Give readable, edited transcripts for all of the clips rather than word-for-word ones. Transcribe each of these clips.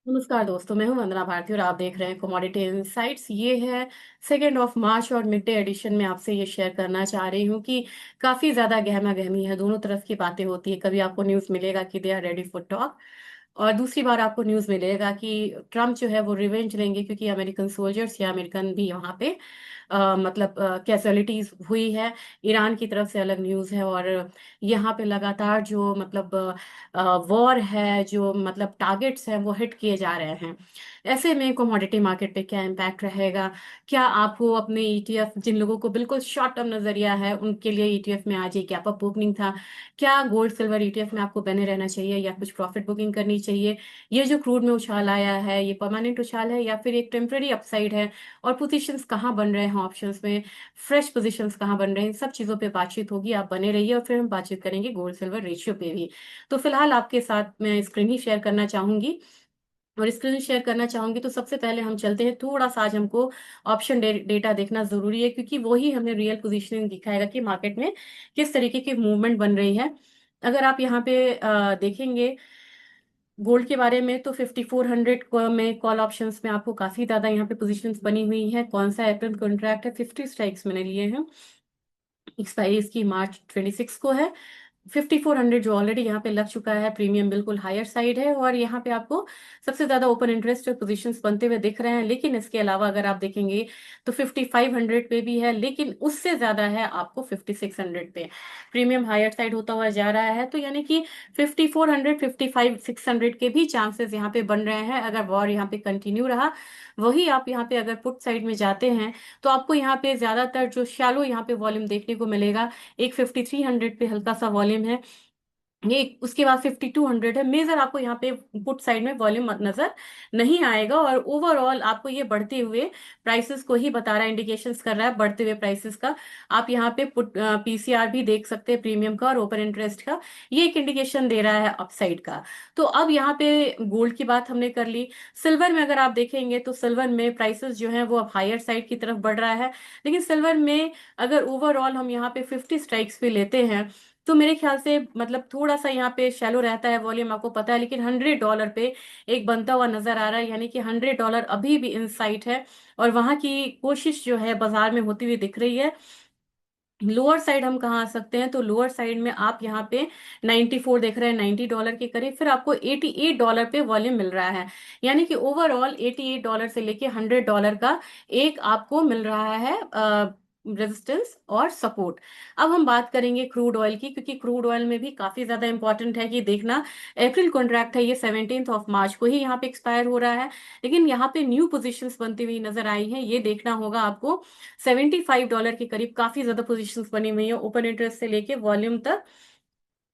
नमस्कार दोस्तों, मैं हूं वंदना भारती और आप देख रहे हैं कमोडिटी इनसाइट्स। ये है 2 मार्च और मिड डे एडिशन में आपसे ये शेयर करना चाह रही हूँ कि काफ़ी ज़्यादा गहमा गहमी है। दोनों तरफ की बातें होती है। कभी आपको न्यूज़ मिलेगा कि they are ready for talk, और दूसरी बार आपको न्यूज़ मिलेगा कि ट्रम्प जो है वो रिवेंज लेंगे, क्योंकि अमेरिकन सोल्जर्स या अमेरिकन भी वहाँ पे मतलब कैजुअलिटीज हुई है। ईरान की तरफ से अलग न्यूज़ है, और यहाँ पे लगातार जो मतलब वॉर है, जो मतलब टारगेट्स हैं वो हिट किए जा रहे हैं। ऐसे में कमोडिटी मार्केट पे क्या इम्पैक्ट रहेगा? क्या आपको अपने ईटीएफ, जिन लोगों को बिल्कुल शॉर्ट टर्म नजरिया है उनके लिए ईटीएफ में आज एक गैप अप बुकिंग था, क्या गोल्ड सिल्वर ईटीएफ में आपको बने रहना चाहिए या कुछ प्रॉफिट बुकिंग करनी चाहिए? ये जो क्रूड में उछाल आया है, ये परमानेंट उछाल है या फिर एक टेम्पररी अपसाइड है? और पोजीशंस कहाँ बन रहे हैं ऑप्शंस में, फ्रेश पोजीशंस कहाँ बन रहे हैं, इन सब चीजों पे बातचीत होगी। आप बने रहिए और फिर हम बातचीत करेंगे गोल्ड सिल्वर रेशियो पे भी। तो फिलहाल आपके साथ मैं स्क्रीन ही शेयर करना चाहूंगी, और स्क्रीन शेयर करना चाहूंगी तो सबसे पहले हम चलते हैं। थोड़ा सा आज हमको ऑप्शन डेटा देखना जरूरी है, क्योंकि वही हमें रियल पोजीशनिंग दिखाएगा कि मार्केट में किस तरीके की मूवमेंट बन रही है। अगर आप यहाँ पे देखेंगे गोल्ड के बारे में, तो 5400 में कॉल ऑप्शंस में आपको काफी ज्यादा यहाँ पे पोजीशंस बनी हुई है। कौन सा अप्रैल कॉन्ट्रैक्ट है? 50 स्ट्राइक्स मैंने लिए हैं। एक्सपायरी इसकी मार्च 26 को है। 5400 जो ऑलरेडी यहाँ पे लग चुका है, प्रीमियम बिल्कुल हायर साइड है, और यहाँ पे आपको सबसे ज्यादा ओपन इंटरेस्ट पोजीशंस बनते हुए दिख रहे हैं। लेकिन इसके अलावा अगर आप देखेंगे तो 5500 पे भी है, लेकिन उससे ज्यादा है आपको 5600 पे। प्रीमियम हायर साइड होता हुआ जा रहा है, तो यानी कि 5400, 600 के भी चांसेस यहाँ पे बन रहे हैं अगर वॉर यहाँ पे कंटिन्यू रहा। वही आप यहाँ पे अगर पुट साइड में जाते हैं तो आपको यहाँ पे ज्यादातर जो शैलो यहाँ पे वॉल्यूम देखने को मिलेगा। एक 5300 पे हल्का सा वॉल्यूम है, ये उसके बाद 5200 है। मेजर आपको यहाँ पे पुट साइड में वॉल्यूम नजर नहीं आएगा, और ओवरऑल आपको ये बढ़ते हुए प्राइसेस को ही बता रहा है, इंडिकेशंस कर रहा है बढ़ते हुए प्राइसेस का। आप यहाँ पे पुट पीसीआर भी देख सकते हैं, प्रीमियम का और ओपन इंटरेस्ट का। ये एक इंडिकेशन दे रहा है अपसाइड का। तो अब यहाँ पे गोल्ड की बात हमने कर ली। सिल्वर में अगर आप देखेंगे तो सिल्वर में प्राइसेस जो है वो अब हायर साइड की तरफ बढ़ रहा है। लेकिन सिल्वर में अगर ओवरऑल हम यहाँ पे 50 स्ट्राइक्स पे लेते हैं तो मेरे ख्याल से मतलब थोड़ा सा यहाँ पे शैलो रहता है वॉल्यूम, आपको पता है। लेकिन $100 पे एक बनता हुआ नजर आ रहा है, यानी कि $100 अभी भी इन साइट है, और वहां की कोशिश जो है बाजार में होती हुई दिख रही है। लोअर साइड हम कहाँ आ सकते हैं? तो लोअर साइड में आप यहाँ पे 94 देख रहे हैं, $90 के करीब। फिर आपको $88 पे वॉल्यूम मिल रहा है, यानी कि ओवरऑल $88 से लेके $100 का एक आपको मिल रहा है रेजिस्टेंस और सपोर्ट। अब हम बात करेंगे क्रूड ऑयल की, क्योंकि क्रूड ऑयल में भी काफी ज्यादा इंपॉर्टेंट है कि देखना। अप्रैल कॉन्ट्रैक्ट है, ये 17 मार्च को ही यहाँ पे एक्सपायर हो रहा है, लेकिन यहाँ पे न्यू पोजीशंस बनती हुई नजर आई हैं, ये देखना होगा आपको। $75 के करीब काफी ज्यादा पोजीशंस बनी हुई है, ओपन इंटरेस्ट से लेके वॉल्यूम तक।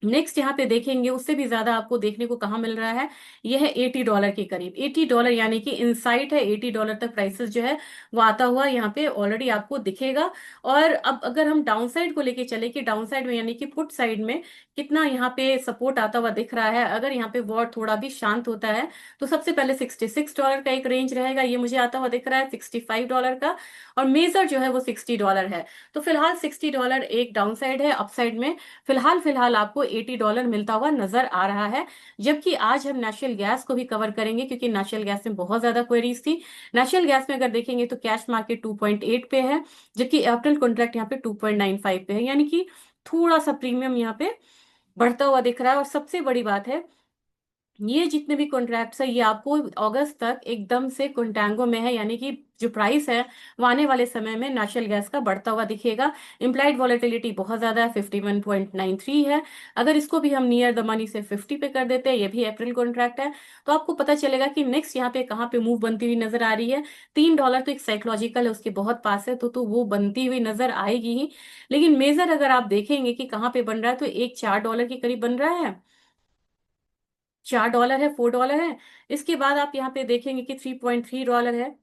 नेक्स्ट यहाँ पे देखेंगे उससे भी ज्यादा आपको देखने को कहाँ मिल रहा है, यह है $80 के करीब। $80 यानी कि इनसाइट है, $80 तक प्राइसेस जो है वो आता हुआ यहाँ पे ऑलरेडी आपको दिखेगा। और अब अगर हम डाउन साइड को लेके चले कि डाउन साइड में यानी कि पुट साइड में कितना यहाँ पे सपोर्ट आता हुआ दिख रहा है, अगर यहाँ पे वॉर थोड़ा भी शांत होता है तो सबसे पहले $66 का एक रेंज रहेगा, ये मुझे आता हुआ दिख रहा है $65 का। और मेजर जो है वो $60 है। तो फिलहाल $60 एक डाउन साइड है। अपसाइड में फिलहाल फिलहाल आपको $80 मिलता हुआ नजर आ रहा है। जबकि आज हम नेचुरल गैस को भी कवर करेंगे, क्योंकि नेचुरल गैस में बहुत ज्यादा क्वेरीज थी। नेचुरल गैस में अगर देखेंगे तो कैश मार्केट 2.8 पे है, जबकि एयरटेल कॉन्ट्रैक्ट यहाँ पे 2.95 पे है, यानी कि थोड़ा सा प्रीमियम यहाँ पे बढ़ता हुआ दिख रहा है। और सबसे बड़ी बात है, ये जितने भी कॉन्ट्रैक्ट्स है ये आपको अगस्त तक एकदम से कंटांगो में है, यानी कि जो प्राइस है वो आने वाले समय में नेचुरल गैस का बढ़ता हुआ दिखेगा। इम्प्लाइड वॉलेटिलिटी बहुत ज्यादा है, 51.93 है। अगर इसको भी हम नियर द मनी से 50 पे कर देते हैं, ये भी अप्रैल कॉन्ट्रैक्ट है, तो आपको पता चलेगा कि नेक्स्ट यहाँ पे कहाँ पे मूव बनती हुई नजर आ रही है। $3 तो एक साइकोलॉजिकल है, उसके बहुत पास है, तो वो बनती हुई नजर आएगी ही। लेकिन मेजर अगर आप देखेंगे कि कहाँ पे बन रहा है, तो एक $4 के करीब बन रहा है। $4 है, $4 है। इसके बाद आप यहाँ पे देखेंगे कि $3.3 है,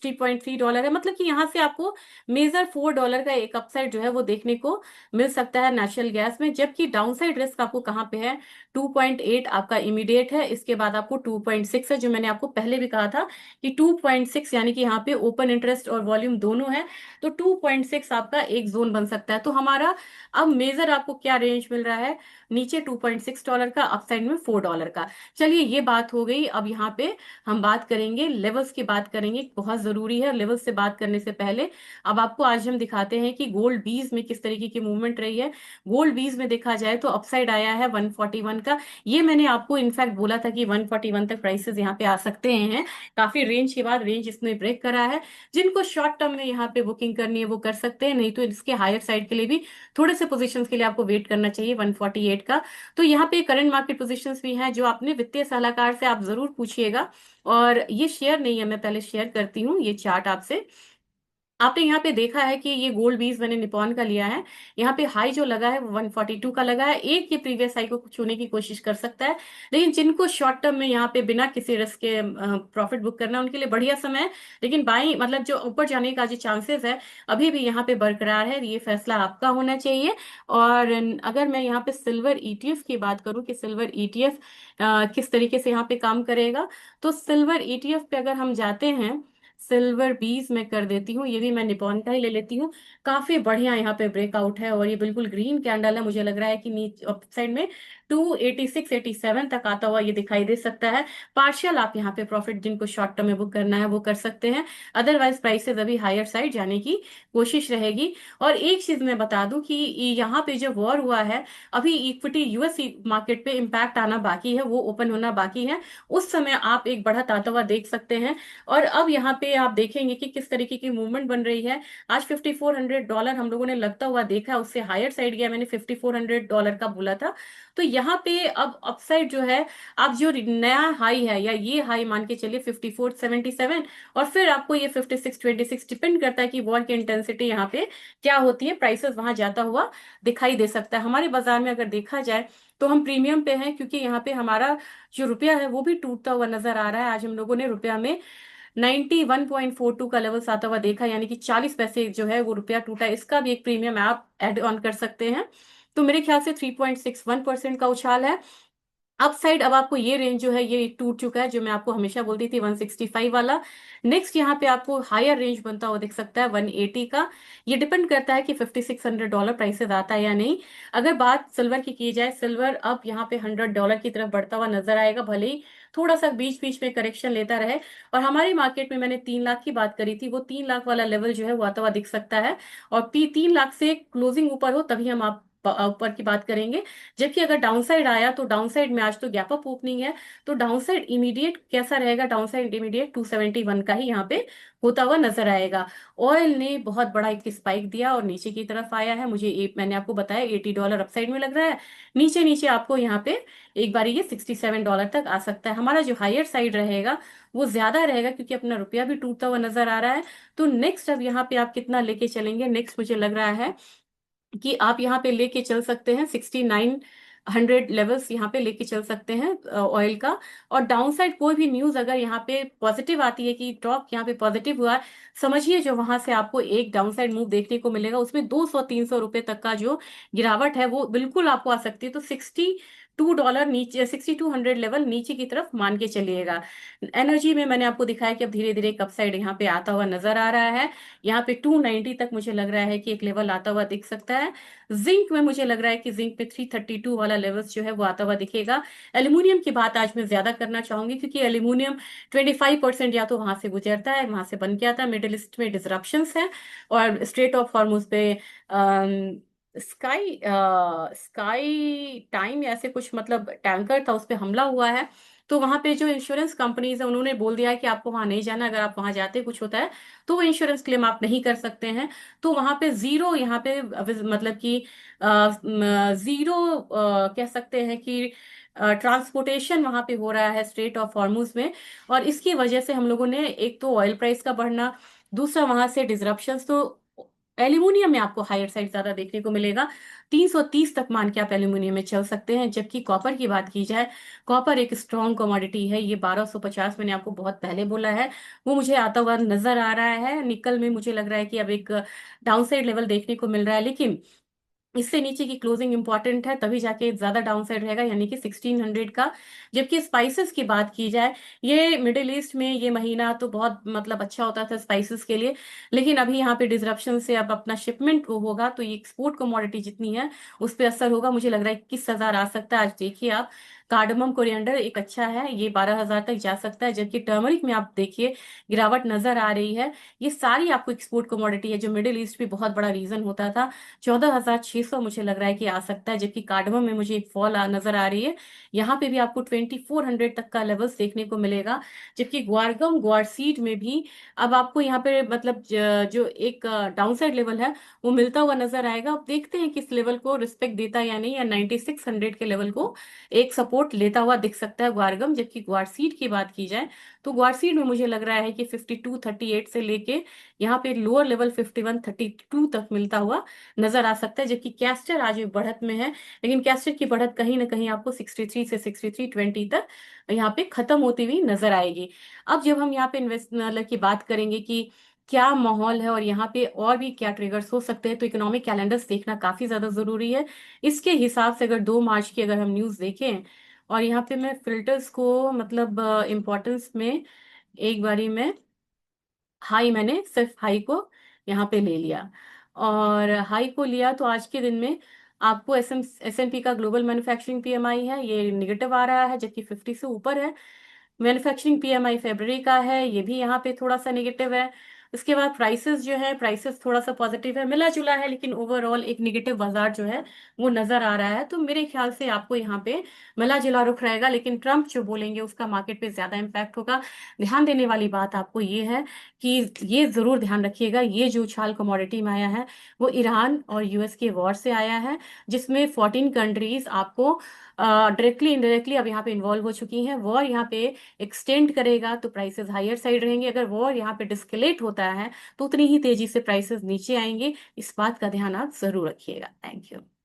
$3.3 है, मतलब कि यहाँ से आपको मेजर $4 का एक अपसाइड जो है वो देखने को मिल सकता है नेचुरल गैस में। जबकि डाउनसाइड रिस्क आपको कहाँ पे है, 2.8 आपका इमीडिएट है, इसके बाद आपको 2.6 है, जो मैंने आपको पहले भी कहा था कि 2.6 यानी कि यहाँ पे ओपन इंटरेस्ट और वॉल्यूम दोनों है, तो 2.6 आपका एक जोन बन सकता है। तो हमारा अब मेजर आपको क्या रेंज मिल रहा है, नीचे $2.6 का, अपसाइड में $4 का। चलिए ये बात हो गई। अब यहाँ पे हम बात करेंगे लेवल्स की, बात करेंगे, बहुत जरूरी है लेवल्स से बात करने से पहले। अब आपको आज हम दिखाते हैं कि गोल्ड बीज में किस तरीके की मूवमेंट रही है। गोल्ड बीज में देखा जाए तो अपसाइड आया है 141 का। ये मैंने आपको इनफैक्ट बोला था कि 141 तक प्राइसेस यहाँ पे आ सकते हैं। काफी रेंज के बाद रेंज इसने ब्रेक करा है। जिनको शॉर्ट टर्म में यहाँ पे बुकिंग करनी है वो कर सकते हैं, नहीं तो इसके हायर साइड के लिए भी थोड़े से पोजीशंस के लिए आपको वेट करना चाहिए 148 का। तो यहाँ पे करंट मार्केट पोजीशंस भी हैं जो आपने वित्तीय सलाहकार से आप जरूर पूछिएगा। और ये शेयर नहीं है, मैं पहले शेयर करती हूँ ये चार्ट आपसे। आपने यहाँ पे देखा है कि ये गोल्ड बीज मैंने निपॉन का लिया है। यहाँ पे हाई जो लगा है वो 142 का लगा है, एक ये प्रीवियस हाई को छूने की कोशिश कर सकता है। लेकिन जिनको शॉर्ट टर्म में यहाँ पे बिना किसी रिस्क के प्रॉफिट बुक करना है उनके लिए बढ़िया समय है। लेकिन बाई मतलब जो ऊपर जाने का जो चांसेस है अभी भी यहाँ पे बरकरार है, ये फैसला आपका होना चाहिए। और अगर मैं यहाँ पे सिल्वर ईटीएफ की बात करूँ कि सिल्वर ईटीएफ किस तरीके से यहाँ पे काम करेगा, तो सिल्वर ईटीएफ पे अगर हम जाते हैं, सिल्वर बीज में कर देती हूँ, ये भी मैं निपॉन का ही ले लेती हूँ। काफी बढ़िया यहाँ पे ब्रेकआउट है और ये बिल्कुल ग्रीन कैंडल है, मुझे लग रहा है कि नीचे अप साइड में 286-87 तक आता हुआ ये दिखाई दे सकता है। पार्शियल आप यहाँ पे प्रॉफिट जिनको शॉर्ट टर्म में बुक करना है वो कर सकते हैं, अदरवाइज प्राइसेस अभी हायर साइड जाने की कोशिश रहेगी। और एक चीज मैं बता दूं कि यहाँ पे जो वॉर हुआ है, अभी इक्विटी यूएस मार्केट पे इम्पैक्ट आना बाकी है, वो ओपन होना बाकी है, उस समय आप एक बढ़त आता हुआ देख सकते हैं। और अब यहाँ पे आप देखेंगे कि किस तरीके की मूवमेंट बन रही है। आज $5,400 हम लोगों ने लगता हुआ देखा, उससे हायर साइड गया, मैंने $5,400 का बोला था। तो यहाँ पे अब अपसाइड जो है, आप जो नया हाई है या ये हाई मान के चलिए 5477, और फिर आपको ये 5626 डिपेंड करता है कि वॉर की इंटेंसिटी यहाँ पे क्या होती है, प्राइसेस वहां जाता हुआ दिखाई दे सकता है। हमारे बाजार में अगर देखा जाए तो हम प्रीमियम पे हैं, क्योंकि यहाँ पे हमारा जो रुपया है वो भी टूटता हुआ नजर आ रहा है। आज हम लोगों ने रुपया में 91.42 का लेवल आता हुआ देखा, यानी कि 40 पैसे जो है वो रुपया टूटा, इसका भी एक प्रीमियम आप ऐड ऑन कर सकते हैं। तो मेरे ख्याल से 3.61% का उछाल है। अप साइड अब आपको ये रेंज जो है ये टूट चुका है, जो मैं आपको हमेशा बोलती थी 165 वाला। नेक्स्ट यहाँ पे आपको हायर रेंज बनता हुआ दिख सकता है 180 का। ये डिपेंड करता है कि $5,600 प्राइसेस आता है या नहीं। अगर बात सिल्वर की जाए, सिल्वर अब यहाँ पे $100 की तरफ बढ़ता हुआ नजर आएगा, भले ही थोड़ा सा बीच बीच में करेक्शन लेता रहे। और हमारी मार्केट में मैंने 3 लाख की बात करी थी, वो 3 लाख वाला लेवल जो है वो आता हुआ दिख सकता है। और 3 लाख से क्लोजिंग ऊपर हो तभी हम आप ऊपर की बात करेंगे। जबकि अगर डाउनसाइड आया तो डाउनसाइड में आज तो गैप अप ओपनिंग है, तो डाउनसाइड इमीडिएट कैसा रहेगा, डाउनसाइड इमीडिएट 271 का ही यहाँ पे होता हुआ नजर आएगा। ऑयल ने बहुत बड़ा एक स्पाइक दिया और नीचे की तरफ आया है, मुझे मैंने आपको बताया $80 अपसाइड में लग रहा है। नीचे नीचे आपको यहाँ पे एक बार ये $67 तक आ सकता है। हमारा जो हायर साइड रहेगा वो ज्यादा रहेगा, क्योंकि अपना रुपया भी टूटता हुआ नजर आ रहा है। तो नेक्स्ट अब यहाँ पे आप कितना लेके चलेंगे, नेक्स्ट मुझे लग रहा है कि आप यहाँ पे लेके चल सकते हैं 6900 लेवल्स, यहाँ पे लेके चल सकते हैं ऑयल का। और डाउन साइड कोई भी न्यूज अगर यहाँ पे पॉजिटिव आती है कि टॉप यहाँ पे पॉजिटिव हुआ है, समझिए जो वहां से आपको एक डाउन साइड मूव देखने को मिलेगा, उसमें 200-300 रुपए तक का जो गिरावट है वो बिल्कुल आपको आ सकती है। तो $62 नीचे, 6200 लेवल नीचे की तरफ मान के चलिएगा। एनर्जी में मैंने आपको दिखाया कि अब धीरे धीरे एक अपसाइड यहाँ पे आता हुआ नजर आ रहा है। यहाँ पे 290 तक मुझे लग रहा है कि एक लेवल आता हुआ दिख सकता है। जिंक में मुझे लग रहा है कि जिंक पे 332 वाला लेवल्स जो है वो आता हुआ दिखेगा। एल्यूमिनियम की बात आज मैं ज्यादा करना चाहूंगी, क्योंकि एल्यूमिनियम 25% या तो वहां से गुजरता है, वहां से बन के आता है, मिडिल ईस्ट में डिसरप्शंस है। और स्ट्रेट ऑफ हॉर्मुज पे स्काई स्काई टाइम या ऐसे कुछ मतलब टैंकर था, उस पे हमला हुआ है। तो वहां पे जो इंश्योरेंस कंपनीज है उन्होंने बोल दिया है कि आपको वहां नहीं जाना, अगर आप वहां जाते कुछ होता है तो वो इंश्योरेंस क्लेम आप नहीं कर सकते हैं। तो वहां पे जीरो, यहाँ पे मतलब कि जीरो कह सकते हैं कि ट्रांसपोर्टेशन वहां पे हो रहा है स्ट्रेट ऑफ हॉर्मुज में। और इसकी वजह से हम लोगों ने एक तो ऑयल प्राइस का बढ़ना, दूसरा वहां से डिसरप्शंस। तो एल्यूमिनियम में आपको हायर साइड ज्यादा देखने को मिलेगा। 330 तक मान के आप एल्यूमिनियम में चल सकते हैं। जबकि कॉपर की बात की जाए, कॉपर एक स्ट्रॉन्ग कमोडिटी है, ये 1250 मैंने आपको बहुत पहले बोला है, वो मुझे आता हुआ नजर आ रहा है। निकल में मुझे लग रहा है कि अब एक डाउनसाइड लेवल देखने को मिल रहा है, लेकिन इससे नीचे की क्लोजिंग इंपॉर्टेंट है, तभी जाके ज्यादा डाउन साइड रहेगा, यानी कि 1600 का। जबकि स्पाइसेस की बात की जाए, ये मिडिल ईस्ट में ये महीना तो बहुत मतलब अच्छा होता था स्पाइसेस के लिए, लेकिन अभी यहाँ पे डिसरप्शन से अब अपना शिपमेंट होगा, तो ये एक्सपोर्ट कमोडिटी जितनी है उस पर असर होगा। मुझे लग रहा है 21,000 आ सकता है। आज देखिए आप, कार्डमम कोरिएंडर एक अच्छा है, ये 12,000 तक जा सकता है। जबकि टर्मरिक में आप देखिए गिरावट नजर आ रही है। ये सारी आपको एक्सपोर्ट कमोडिटी है, जो मिडिल ईस्ट भी बहुत बड़ा रीजन होता था। 14,600 मुझे लग रहा है कि आ सकता है। जबकि कार्डमम में मुझे एक फॉल नजर आ रही है, यहाँ पे भी आपको 2400 तक का लेवल्स देखने को मिलेगा। जबकि ग्वारगम ग्वारसीड में भी अब आपको यहाँ पे मतलब जो एक डाउनसाइड लेवल है वो मिलता हुआ नजर आएगा। अब देखते हैं कि इस लेवल को रिस्पेक्ट देता है या नहीं, या 9600 के लेवल को एक सपोर्ट लेता हुआ दिख सकता है ग्वारगम। जबकि ग्वारसीड की बात की जाए, तो ग्वारसीड में मुझे लग रहा है कि 5238 से लेके यहाँ पे लोअर लेवल 5132 तक मिलता हुआ नजर आ सकता है। जबकि कैस्टर आज भी बढ़त में है, लेकिन कैस्टर की बढ़त कहीं ना कहीं आपको 63 से 6320 तक यहाँ पे खत्म होती हुई नजर आएगी। अब जब हम यहाँ पे इन्वेस्टर की बात करेंगे कि क्या माहौल है और यहाँ पे और भी क्या ट्रिगर्स हो सकते हैं, तो इकोनॉमिक कैलेंडर्स देखना काफी ज्यादा जरूरी है। इसके हिसाब से अगर 2 मार्च की अगर हम न्यूज देखें, और यहाँ पे मैं फिल्टर्स को मतलब इम्पोर्टेंस में एक बारी में हाई, मैंने सिर्फ हाई को यहाँ पे ले लिया, और हाई को लिया तो आज के दिन में आपको एस एन पी का ग्लोबल मैन्युफैक्चरिंग पीएमआई है, ये निगेटिव आ रहा है, जबकि 50 से ऊपर है। मैन्युफैक्चरिंग पीएमआई फरवरी का है, ये भी यहाँ पे थोड़ा सा नेगेटिव है। उसके बाद प्राइसेस जो है, प्राइसेस थोड़ा सा पॉजिटिव है, मिला जुला है, लेकिन ओवरऑल एक निगेटिव बाजार जो है वो नजर आ रहा है। तो मेरे ख्याल से आपको यहाँ पे मिला जुला रुख रहेगा, लेकिन ट्रम्प जो बोलेंगे उसका मार्केट पे ज्यादा इम्पैक्ट होगा। ध्यान देने वाली बात आपको ये है कि ये जरूर ध्यान रखिएगा, ये जो उछाल कमोडिटी में आया है वो ईरान और यूएस के वॉर से आया है, जिसमें 14 कंट्रीज आपको डायरेक्टली इनडायरेक्टली अब यहाँ पे इन्वॉल्व हो चुकी हैं। वॉर यहाँ पे एक्सटेंड करेगा तो प्राइसेस हायर साइड रहेंगे, अगर वॉर यहाँ पे डिस्कलेट होता है तो उतनी ही तेजी से प्राइसेस नीचे आएंगे। इस बात का ध्यान आप जरूर रखिएगा। Thank you.